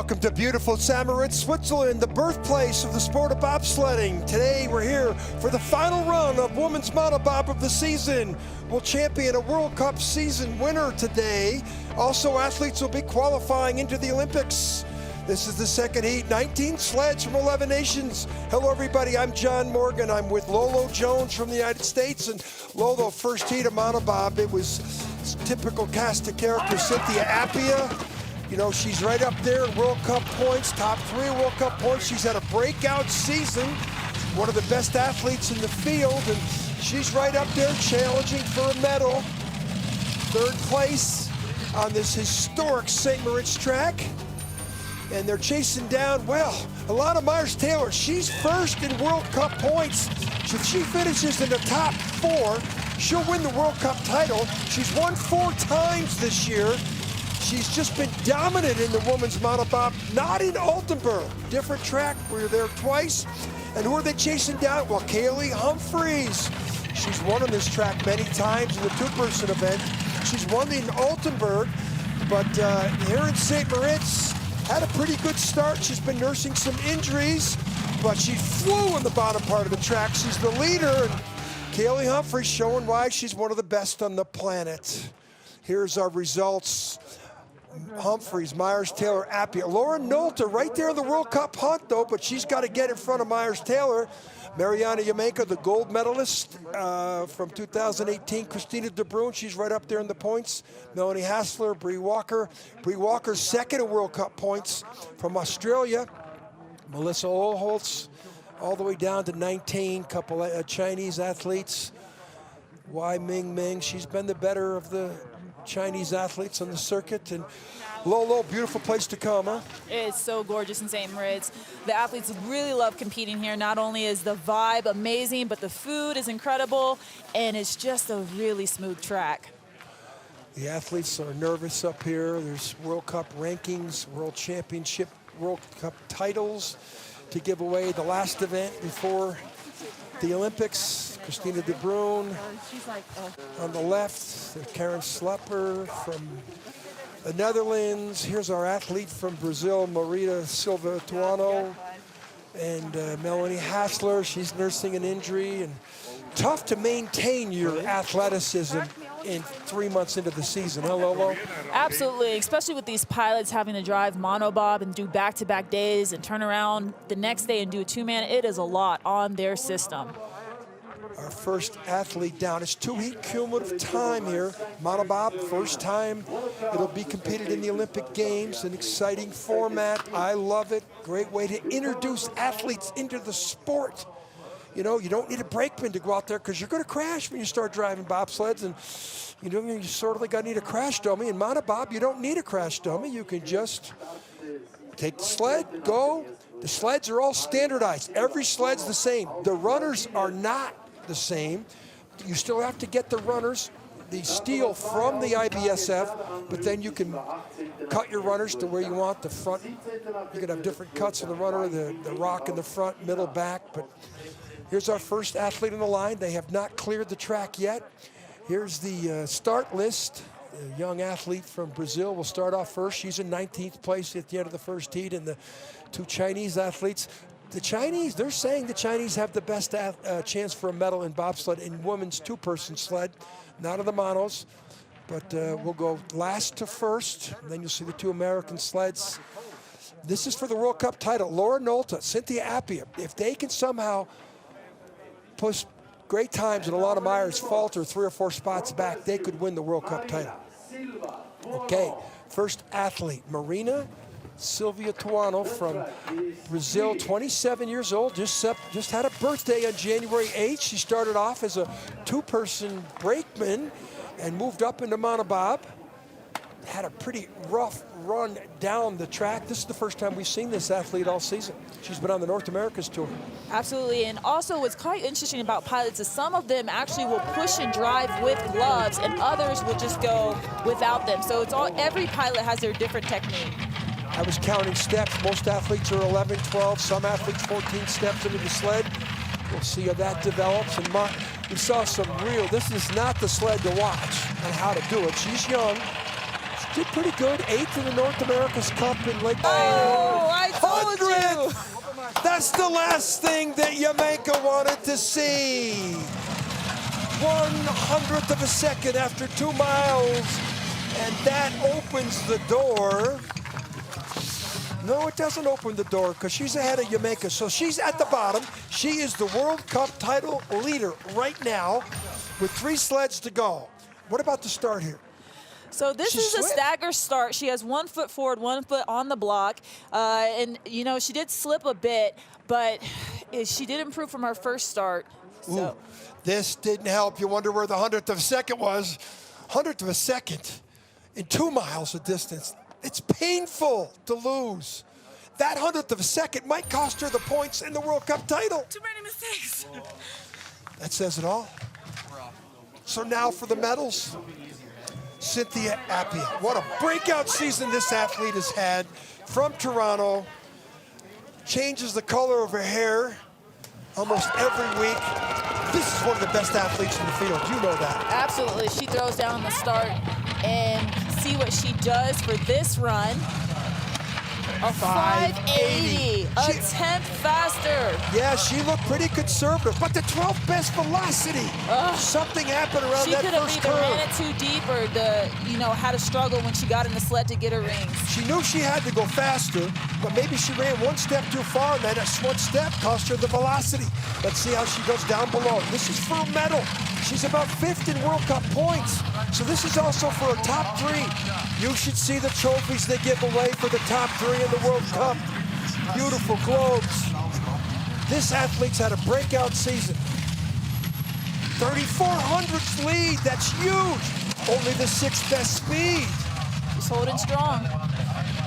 Welcome to beautiful Moritz, Switzerland, the birthplace of the sport of bobsledding. Today we're here for the final run of Women's Monobob of the season. We'll champion a World Cup season winner today. Also, athletes will be qualifying into the Olympics. This is the second heat, 19 sleds from 11 nations. Hello everybody, I'm John Morgan. I'm with Lolo Jones from the United States. And Lolo, first heat of Monobob, it was typical cast of characters. Cynthia Appiah, you know, she's right up there in World Cup points, top 3 World Cup points. She's had a breakout season, one of the best athletes in the field, and she's right up there challenging for a medal. Third place on this historic St. Moritz track. And they're chasing down, well, Alana Myers-Taylor. She's first in World Cup points. If she finishes in the top 4, she'll win the World Cup title. She's won 4 times this year. She's just been dominant in the women's monobob, not in Altenburg. Different track, we were there twice. And who are they chasing down? Well, Kaylee Humphries. She's won on this track many times in the 2-person event. She's won in Altenburg, but here in St. Moritz, had a pretty good start. She's been nursing some injuries, but she flew in the bottom part of the track. She's the leader, and Kaylee Humphries showing why she's one of the best on the planet. Here's our results. Humphries, Myers-Taylor, Appiah. Laura Nolta right there in the World Cup hunt, though, but she's got to get in front of Myers-Taylor. Mariana Yamenko, the gold medalist from 2018. Christina De Bruin, she's right up there in the points. Melanie Hassler, Bree Walker. Bree Walker's second in World Cup points from Australia. Melissa Olholtz, all the way down to 19. Couple of Chinese athletes. Wai Ming Ming, she's been the better of the Chinese athletes on the circuit. And Lolo, beautiful place to come, huh? It's so gorgeous in St. Moritz. The athletes really love competing here. Not only is the vibe amazing, but the food is incredible, and it's just a really smooth track. The athletes are nervous up here. There's World Cup rankings, World Championship, World Cup titles to give away. The last event before the Olympics, Christina De Bruin. On the left, Karen Slepper from the Netherlands. Here's our athlete from Brazil, Marita Silva Tuano, and Melanie Hassler. She's nursing an injury, and tough to maintain your athleticism in 3 months into the season, huh, Lolo? Absolutely, especially with these pilots having to drive monobob and do back-to-back days and turn around the next day and do a 2-man. It is a lot on their system. Our first athlete down. It's 2 heat cumulative time here. Monobob, first time it'll be competed in the Olympic Games. An exciting format. I love it. Great way to introduce athletes into the sport. You know, you don't need a brakeman to go out there because you're going to crash when you start driving bobsleds. And you know, you sort of like need a crash dummy. In monobob, you don't need a crash dummy. You can just take the sled, go. The sleds are all standardized. Every sled's the same. The runners are not the same. You still have to get the runners, the steel from the IBSF, but then you can cut your runners to where you want. The front, you can have different cuts of the runner, the rock in the front, middle, back. But here's our first athlete on the line. They have not cleared the track yet. Here's the start list. A young athlete from Brazil will start off first. She's in 19th place at the end of the first heat, and the 2 Chinese athletes. The Chinese, they're saying the Chinese have the best chance for a medal in bobsled in women's 2-person sled, not in the monos. But we'll go last to first, and then you'll see the 2 American sleds. This is for the World Cup title. Laura Nolta, Cynthia Appiah, if they can somehow push great times and Alana Myers falter 3 or 4 spots back, they could win the World Cup title. Okay, first athlete, Marina Silvia Tuano from Brazil, 27 years old, just had a birthday on January 8th. She started off as a 2-person brakeman and moved up into monobob. Had a pretty rough run down the track. This is the first time we've seen this athlete all season. She's been on the North Americas tour. Absolutely, and also what's quite interesting about pilots is some of them actually will push and drive with gloves, and others will just go without them. So it's all, every pilot has their different technique. I was counting steps. Most athletes are 11, 12. Some athletes 14 steps into the sled. We'll see how that develops. And we saw some real, this is not the sled to watch on how to do it. She's young. did pretty good. 8th in the North America's Cup in Lake. Oh, I told you. That's the last thing that Jamaica wanted to see. 1/100th of a second after 2 miles. And that opens the door. No, it doesn't open the door because she's ahead of Jamaica. So she's at the bottom. She is the World Cup title leader right now with 3 sleds to go. What about the start here? So this is a stagger start. She has 1 foot forward, 1 foot on the block. And, you know, she did slip a bit, but she did improve from her first start. So. Ooh, this didn't help. You wonder where the 100th of a second was. 100th of a second in 2 miles of distance. It's painful to lose. That 100th of a second might cost her the points in the World Cup title. Too many mistakes. That says it all. So now for the medals. Cynthia Appiah. What a breakout season this athlete has had. From Toronto. Changes the color of her hair almost every week. This is one of the best athletes in the field. You know that. Absolutely. She throws down on the start, and see what she does for this run. A 580, a 10th faster. Yeah, she looked pretty conservative, but the 12th best velocity. Something happened around She that could have first either curve. ran it too deep or had a struggle when she got in the sled to get her rings. She knew she had to go faster, but maybe she ran 1 step too far, and that 1 step cost her the velocity. Let's see how she goes down below. This is for a medal. She's about 5th in World Cup points, so this is also for a top 3. You should see the trophies they give away for the top 3 in the World Cup. Beautiful globes. This athlete's had a breakout season. 3,400th lead, that's huge. Only the 6th best speed. She's holding strong.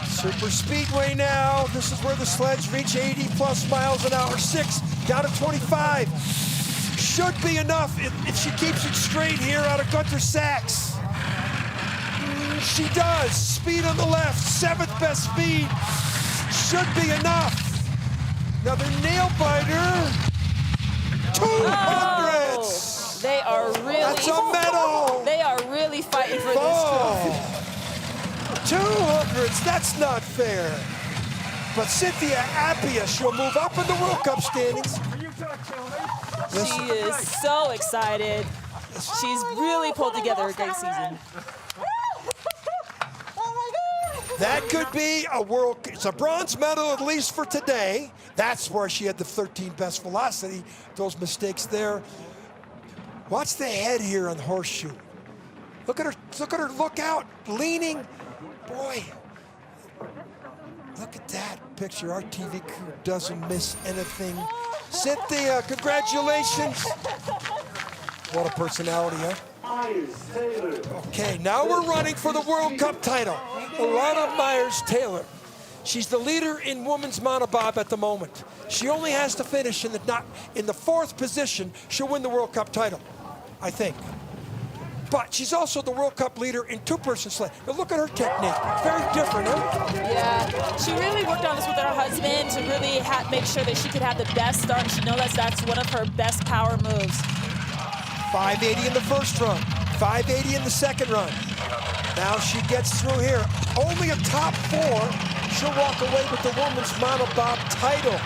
Super speedway now. This is where the sleds reach 80 plus miles an hour. 6 down to 25. Should be enough if she keeps it straight here out of Gunter Sachs. She does. Speed on the left. 7th best speed. Should be enough. Another nail biter. 200s. Oh, they are really. That's a medal. They are really fighting for this trophy. 200s. That's not fair. But Cynthia Appiah, she'll move up in the World Cup standings. She is so excited. She's really pulled together a great season. That could be it's a bronze medal at least for today. That's where she had the 13th best velocity. Those mistakes there. Watch the head here on the horseshoe. Look at her look out, leaning. Boy, look at that picture. Our TV crew doesn't miss anything. Cynthia, congratulations. What a personality, huh? Okay, now we're running for the World Cup title. Alana Myers-Taylor. She's the leader in women's monobob at the moment. She only has to finish in the 4th position. She'll win the World Cup title, I think. But she's also the World Cup leader in 2-person sled. Now look at her technique. Very different, huh? Yeah, she really worked on this with her husband to really make sure that she could have the best start. And she knows that's one of her best power moves. 580 in the first run, 580 in the second run. Now she gets through here. Only a top 4. She'll walk away with the women's monobob title.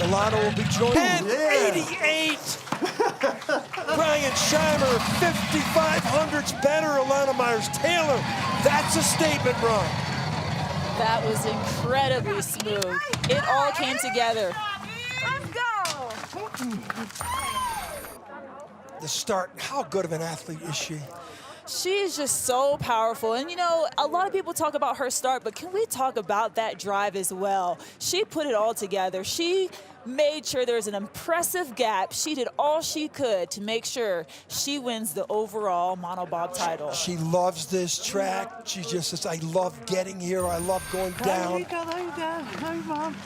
Ilana will be joined. 1088. Brian Scheimer, 5,500's better. Alana Myers-Taylor. That's a statement run. That was incredibly smooth. It all came together. Let's go. The start, how good of an athlete is she? She is just so powerful. And, you know, a lot of people talk about her start, but can we talk about that drive as well? She put it all together. She made sure there was an impressive gap. She did all she could to make sure she wins the overall monobob title. She loves this track. She just says, I love getting here. I love going down. There you go. Hey, Mom.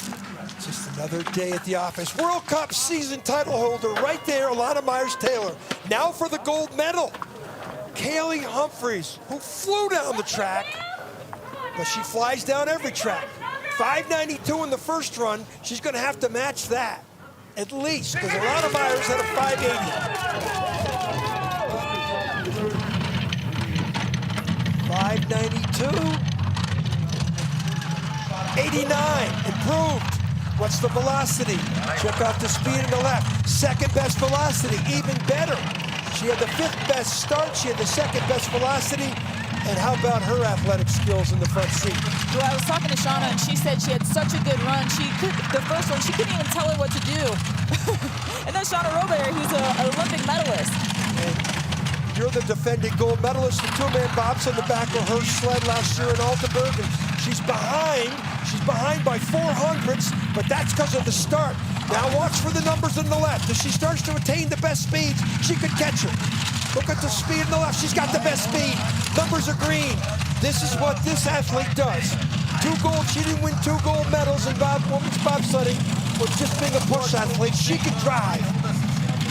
Just another day at the office. World Cup season title holder right there, Alana Myers-Taylor. Now for the gold medal. Kaylee Humphries, who flew down the track, but she flies down every track. 592 in the first run. She's going to have to match that, at least, because Alana Myers had a 580. 592. 89, improved. What's the velocity? Check out the speed in the left. Second best velocity, even better. She had the 5th best start. She had the 2nd best velocity. And how about her athletic skills in the front seat? Well, I was talking to Shauna, and she said she had such a good run. The first one, she couldn't even tell her what to do. And then Shauna Robert, who's an Olympic medalist. And you're the defending gold medalist, the 2-man bobs on the back of her sled last year in Altenburg. And she's behind. She's behind by 400ths, but that's because of the start. Now watch for the numbers on the left. As she starts to attain the best speeds, she could catch her. Look at the speed on the left. She's got the best speed. Numbers are green. This is what this athlete does. 2 gold. She didn't win 2 gold medals in women's bobsledding with just being a push athlete. She can drive.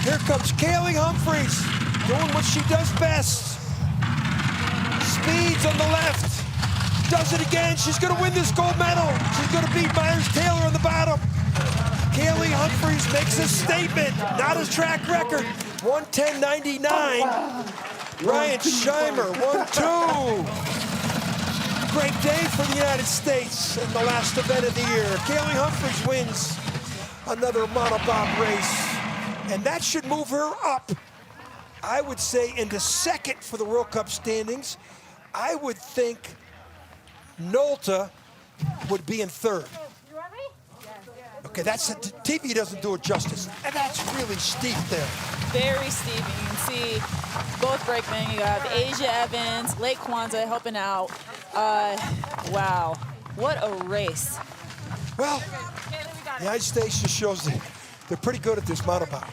Here comes Kaylee Humphries doing what she does best. Speeds on the left. Does it again. She's going to win this gold medal. She's going to beat Myers-Taylor on the bottom. Kaylee Humphries makes a statement, not a track record. 1:10.99. Ryan Scheimer, 1-2. Great day for the United States in the last event of the year. Kaylee Humphries wins another monobob race, and that should move her up, I would say, into 2nd for the World Cup standings. I would think Nolta would be in 3rd. Okay, that's TV doesn't do it justice, and that's really steep there. Very steep. You can see both brakemen. You have Asia Evans, Lake Kwanzaa helping out. Wow, what a race. Well, the United States just shows that they're pretty good at this monobob.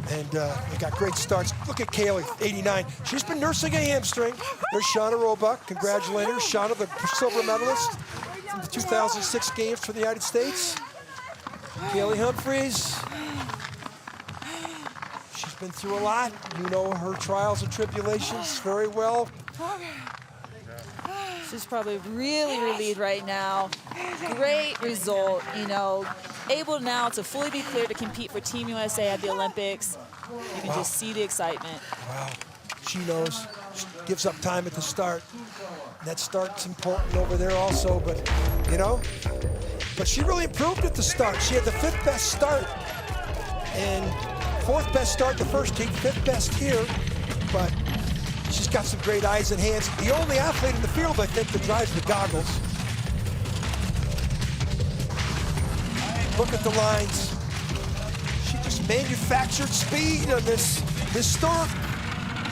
And they got great starts. Look at Kaylee, 89. She's been nursing a hamstring. There's Shauna Roebuck. Congratulate her. Shauna, the silver medalist in the 2006 games for the United States. Kaylee Humphries. She's been through a lot. You know her trials and tribulations very well. She's probably really relieved right now. Great result, you know. Able now to fully be cleared to compete for Team USA at the Olympics. You can just see the excitement. Wow, she knows. She gives up time at the start. That start's important over there also, but you know, but she really improved at the start. She had the 5th best start and 4th best start the first heat, 5th best here, but she's got some great eyes and hands. The only athlete in the field, I think, that drives the goggles. Look at the lines. She just manufactured speed on this historic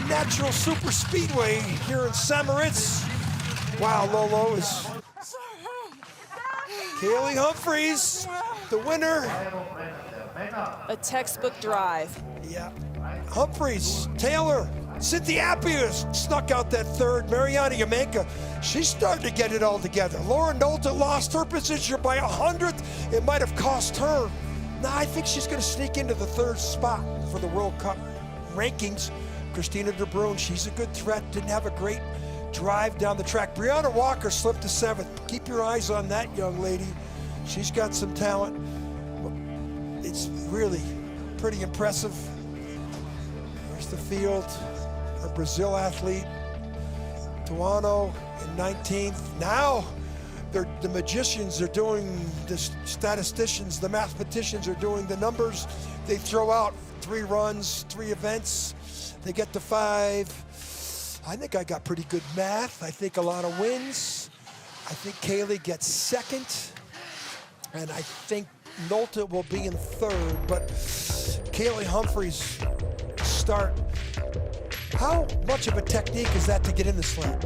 natural super speedway here in St. Moritz. Wow, Lolo is Kaylee Humphries, the winner. A textbook drive. Yeah. Humphries, Taylor, Cynthia Appiah snuck out that 3rd. Mariana Yamenka, she's starting to get it all together. Laura Nolta lost her position by 100th. It might have cost her. Now I think she's going to sneak into the 3rd spot for the World Cup rankings. Christina De Bruyne, she's a good threat. Didn't have a great drive down the track. Brianna Walker slipped to 7th. Keep your eyes on that young lady. She's got some talent. It's really pretty impressive. Here's the field. Our Brazil athlete, Tuano in 19th. Now, the magicians are doing, the statisticians, the mathematicians are doing the numbers. They throw out 3 runs, 3 events. They get to 5. I think I got pretty good math. I think a lot of wins. I think Kaylee gets 2nd. And I think Nolta will be in 3rd. But Kaylee Humphries start. How much of a technique is that to get in the sled?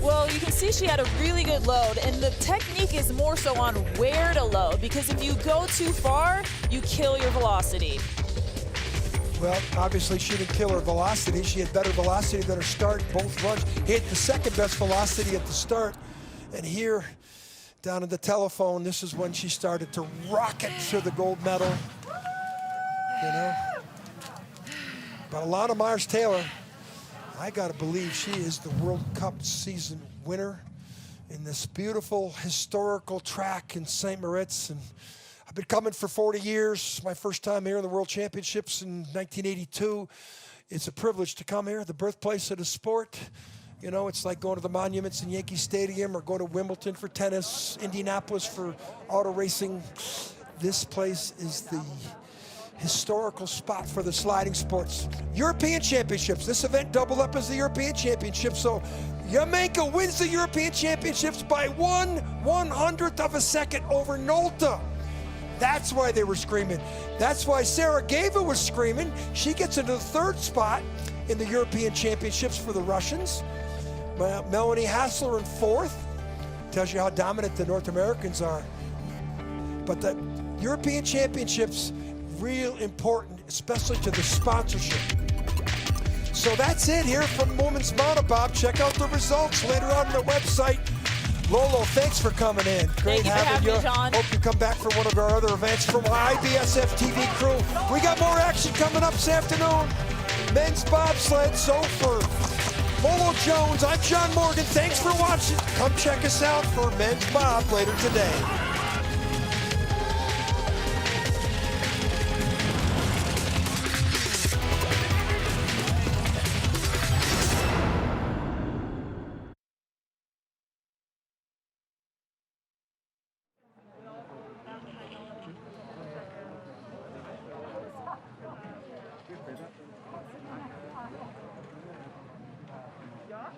Well, you can see she had a really good load, and the technique is more so on where to load, because if you go too far, you kill your velocity. Well, obviously she didn't kill her velocity. She had better velocity than her start. Both runs hit the 2nd best velocity at the start. And here, down at the telephone, this is when she started to rocket to the gold medal. You know? But Alana Myers-Taylor, I gotta believe she is the World Cup season winner in this beautiful historical track in St. Moritz. And I've been coming for 40 years. My first time here in the World Championships in 1982. It's a privilege to come here, the birthplace of the sport. You know, it's like going to the monuments in Yankee Stadium or go to Wimbledon for tennis, Indianapolis for auto racing. This place is the historical spot for the sliding sports. European Championships. This event doubled up as the European Championship. So Yamenka wins the European Championships by 1/100th of a second over Nolta. That's why they were screaming. That's why Sarah Gava was screaming. She gets into the third spot in the European Championships for the Russians. Melanie Hassler in fourth. Tells you how dominant the North Americans are. But the European Championships, real important, especially to the sponsorship. So that's it here from Women's Monobob. Check out the results later on the website. Lolo, thanks for coming in. Great having you. John. Hope you come back for one of our other events from our IBSF TV crew. We got more action coming up this afternoon. Men's bobsled. So for Lolo Jones, I'm John Morgan. Thanks for watching. Come check us out for Men's Bob later today. Ja,